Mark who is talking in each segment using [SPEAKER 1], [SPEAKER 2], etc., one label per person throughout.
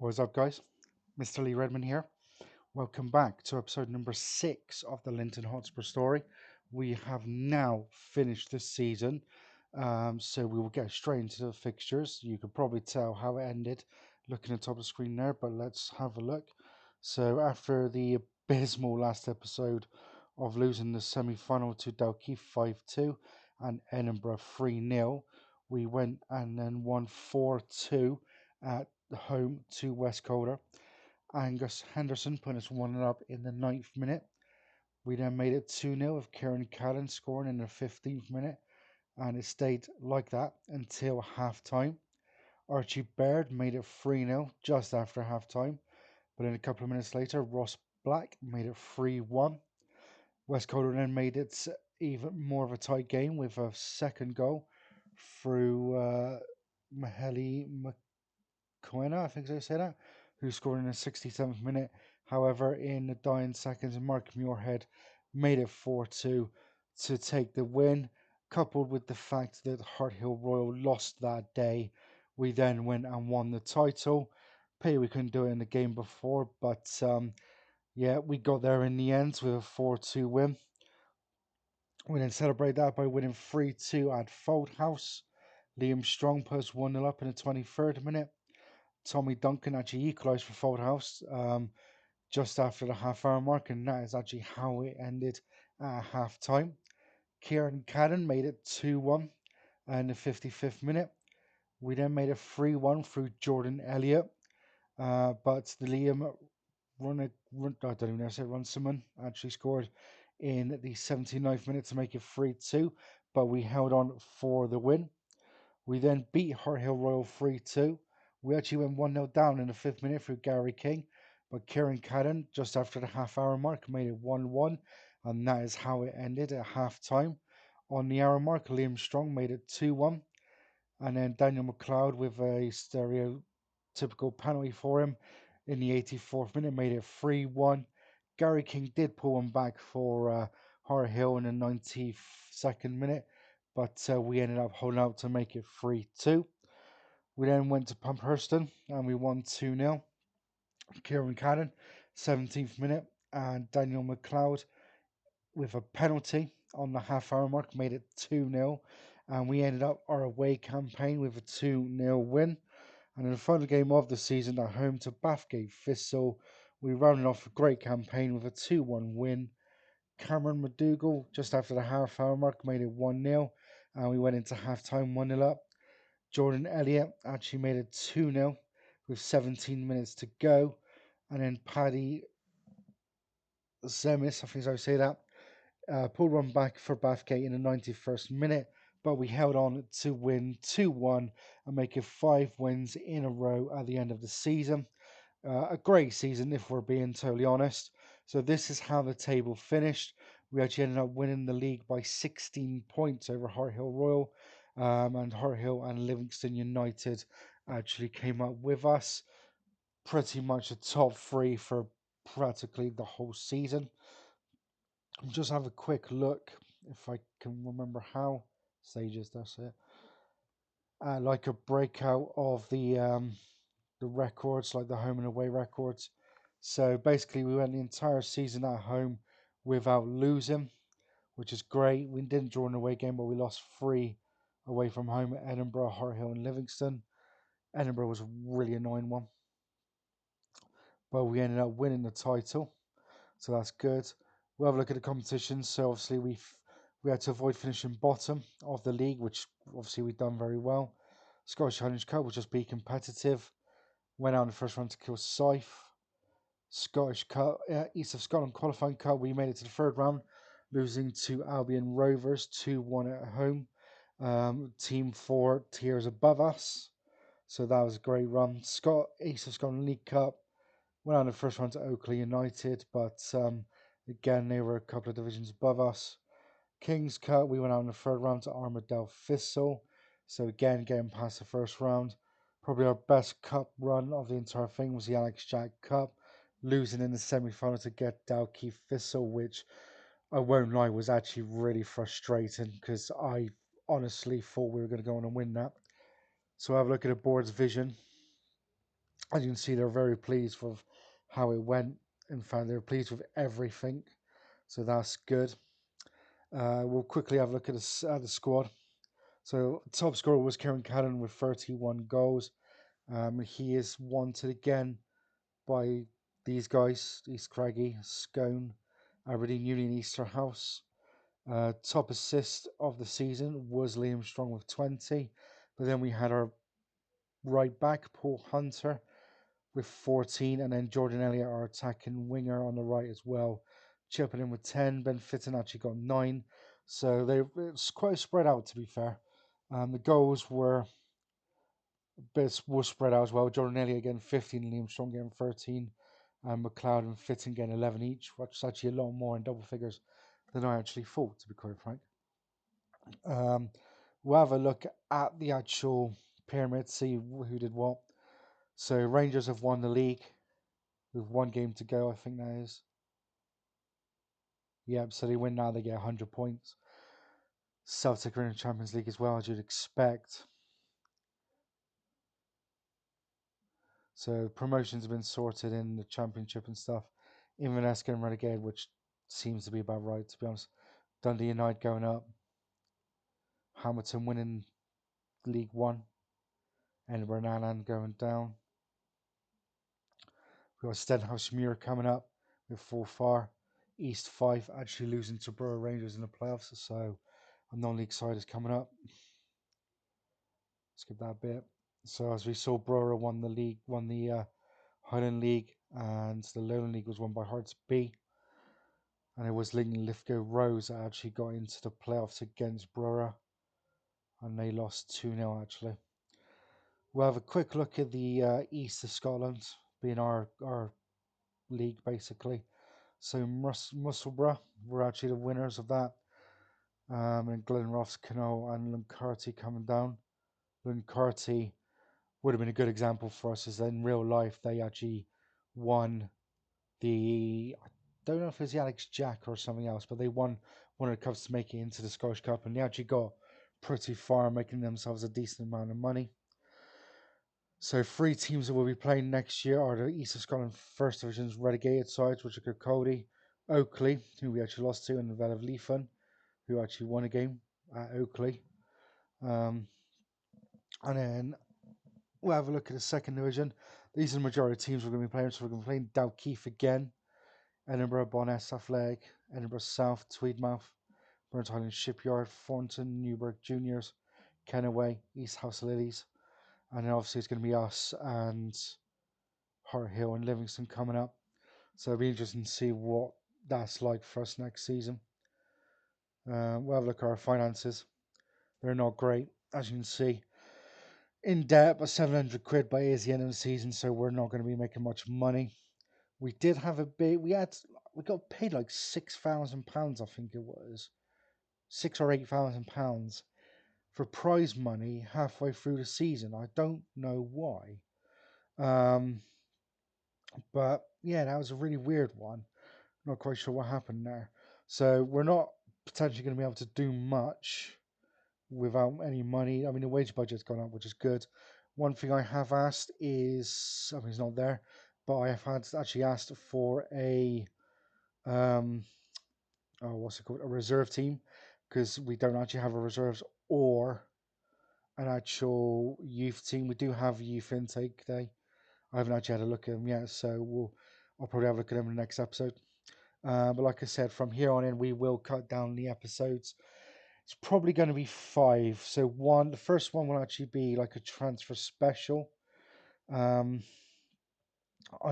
[SPEAKER 1] What's up, guys? Mr. Lee Redmond here. Welcome back to episode number 6 of the Linton Hotspur story. We have now finished this season, so we will get straight into the fixtures. You can probably tell how it ended looking at the top of the screen there, but let's have a look. So, after the abysmal last episode of losing the semi final to Dalkeith 5-2 and Edinburgh 3-0, we went and then won 4-2 at home to West Calder. Angus Henderson put us 1 up in the 9th minute. We then made it 2-0 with Kieran Callan scoring in the 15th minute, and it stayed like that until half time. Archie Baird made it 3-0 just after half time, but then a couple of minutes later, Ross Black made it 3-1. West Calder then made it even more of a tight game with a second goal through Maheli Coena, I think I say that, who scored in the 67th minute. However, in the dying seconds, Mark Muirhead made it 4-2 to take the win. Coupled with the fact that Harthill Royal lost that day, we then went and won the title. Pity we couldn't do it in the game before, but yeah, we got there in the end with a 4-2 win. We then celebrate that by winning 3-2 at House. Liam Strong put us 1-0 up in the 23rd minute. Tommy Duncan actually equalised for House just after the half-hour mark, and that is actually how it ended at half-time. Kieran Cadden made it 2-1 in the 55th minute. We then made it 3-1 through Jordan Elliott, but the Liam I don't even know how to say Runciman actually scored in the 79th minute to make it 3-2, but we held on for the win. We then beat Harthill Royal 3-2. We actually went 1-0 down in the 5th minute through Gary King, but Kieran Cadden, just after the half-hour mark, made it 1-1, and that is how it ended at half-time. On the hour mark, Liam Strong made it 2-1, and then Daniel McLeod with a stereotypical penalty for him in the 84th minute made it 3-1. Gary King did pull one back for Harthill in the 92nd minute, but we ended up holding out to make it 3-2. We then went to Pumpherston and we won 2-0. Kieran Cannon, 17th minute, and Daniel McLeod with a penalty on the half-hour mark made it 2-0, and we ended up our away campaign with a 2-0 win. And in the final game of the season at home to Bathgate Thistle, we rounded off a great campaign with a 2-1 win. Cameron McDougall, just after the half-hour mark, made it 1-0, and we went into half-time 1-0 up. Jordan Elliott actually made it 2-0 with 17 minutes to go. And then Paddy Zemis, I think I say that, pulled one back for Bathgate in the 91st minute, but we held on to win 2-1 and make it 5 wins in a row at the end of the season. A great season, if we're being totally honest. So this is how the table finished. We actually ended up winning the league by 16 points over Harthill Royal, and Harthill and Livingston United actually came up with us. Pretty much a top three for practically the whole season. Just have a quick look if I can remember how stages. That's it. Like a breakout of the records, like the home and away records. So basically, we went the entire season at home without losing, which is great. We didn't draw an away game, but we lost 3 away from home at Edinburgh, Harthill, and Livingston. Edinburgh was a really annoying one, but we ended up winning the title, so that's good. We'll have a look at the competition. So obviously we had to avoid finishing bottom of the league, which obviously we've done very well. Scottish Challenge Cup will just be competitive. Went out in the first round to kill Scythe. Scottish Cup, East of Scotland qualifying cup, we made it to the third round, losing to Albion Rovers 2-1 at home. Team 4 tiers above us, so that was a great run. East of Scotland League Cup, went out in the first round to Oakley United, but again, they were a couple of divisions above us. King's Cup, we went out in the third round to Armadale Thistle, so again, getting past the first round. Probably our best cup run of the entire thing was the Alex Jack Cup, losing in the semi-final to get Dalkeith Thistle, which I won't lie was actually really frustrating because I honestly thought we were going to go on and win that. So have a look at the board's vision. As you can see, they're very pleased with how it went. In fact, they're pleased with everything, so that's good. We'll quickly have a look at the squad. So top scorer was Kieran Cannon with 31 goals. He is wanted again by these guys: East Craigie, Scone, Aberdeen Union, Easterhouse. Top assist of the season was Liam Strong with 20. But then we had our right back, Paul Hunter, with 14. And then Jordan Elliott, our attacking winger on the right as well, chipping in with 10. Ben Fitton actually got 9. So it's quite spread out, to be fair. The goals were bits were spread out as well. Jordan Elliott getting 15, Liam Strong getting 13, and McLeod and Fitton getting 11 each, which is actually a lot more in double figures than I actually thought, to be quite frank. Um, we'll have a look at the actual pyramid, see who did what. So Rangers have won the league with one game to go, I think that is. Yep, so they win now, they get 100 points. Celtic are in the Champions League as well, as you'd expect. So promotions have been sorted in the Championship and stuff. Inverness getting relegated, which seems to be about right, to be honest. Dundee United going up. Hamilton winning League One. Edinburgh and Annan going down. We've got Stenhousemuir coming up with 4-4. East Fife actually losing to Borough Rangers in the playoffs, so a non-league side is coming up. Skip that bit. So as we saw, Borough won the Highland League, and the Lowland League was won by Hearts B. And it was Linton Lithgow Rose that actually got into the playoffs against Borough, and they lost 2-0 actually. We'll have a quick look at the east of Scotland, being our league basically. So Musselburgh were actually the winners of that. And Glenross, Cano and Luncarty coming down. Luncarty would have been a good example for us, as in real life they actually won I don't know if it was the Alex Jack or something else, but they won one of the cups to make it into the Scottish Cup, and they actually got pretty far, making themselves a decent amount of money. So 3 teams that will be playing next year are the East of Scotland First Division's relegated sides, which are Kirkcaldy, Oakley, who we actually lost to, and the Vale of Linton, who actually won a game at Oakley. And then we'll have a look at the second division. These are the majority of teams we're going to be playing. So we're going to be playing Dalkeith again, Edinburgh, Boness, Athletic, Edinburgh South, Tweedmouth, Burnt Island Shipyard, Thornton, Newburgh Juniors, Kennaway, East House Lilies. And then obviously it's going to be us and Hart Hill and Livingston coming up. So it'll be interesting to see what that's like for us next season. We'll have a look at our finances. They're not great, as you can see. In debt, but 700 quid by the end of the season, so we're not going to be making much money. We did have a bit. We got paid like £6,000, I think it was, £6 or £8,000 for prize money halfway through the season. I don't know why, but yeah, that was a really weird one. Not quite sure what happened there. So we're not potentially going to be able to do much without any money. I mean, the wage budget's gone up, which is good. One thing I have asked is, I mean, it's not there, but I have actually asked for um, what's it called, a reserve team, because we don't actually have a reserves or an actual youth team. We do have youth intake day. I haven't actually had a look at them yet, so I'll probably have a look at them in the next episode. But like I said, from here on in, we will cut down the episodes. It's probably going to be 5. So the first one will actually be like a transfer special. I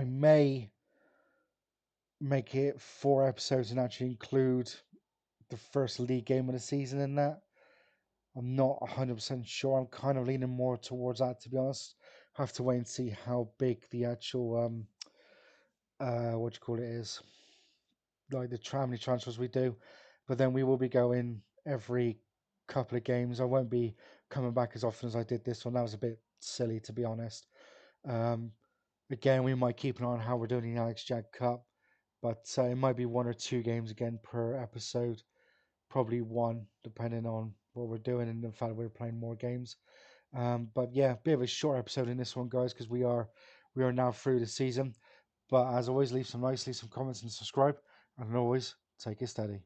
[SPEAKER 1] may make it 4 episodes and actually include the first league game of the season in that. I'm not 100% sure. I'm kind of leaning more towards that, to be honest. Have to wait and see how big the actual what you call it is, like the how many transfers we do. But then we will be going every couple of games. I won't be coming back as often as I did this one. That was a bit silly, to be honest. Um, Again, we might keep an eye on how we're doing in the Alex Jack Cup, but it might be 1 or 2 games again per episode. Probably 1, depending on what we're doing and the fact we're playing more games. But yeah, a bit of a short episode in this one, guys, because we are We are now through the season. But as always, leave some likes, leave some comments, and subscribe. And always, take it steady.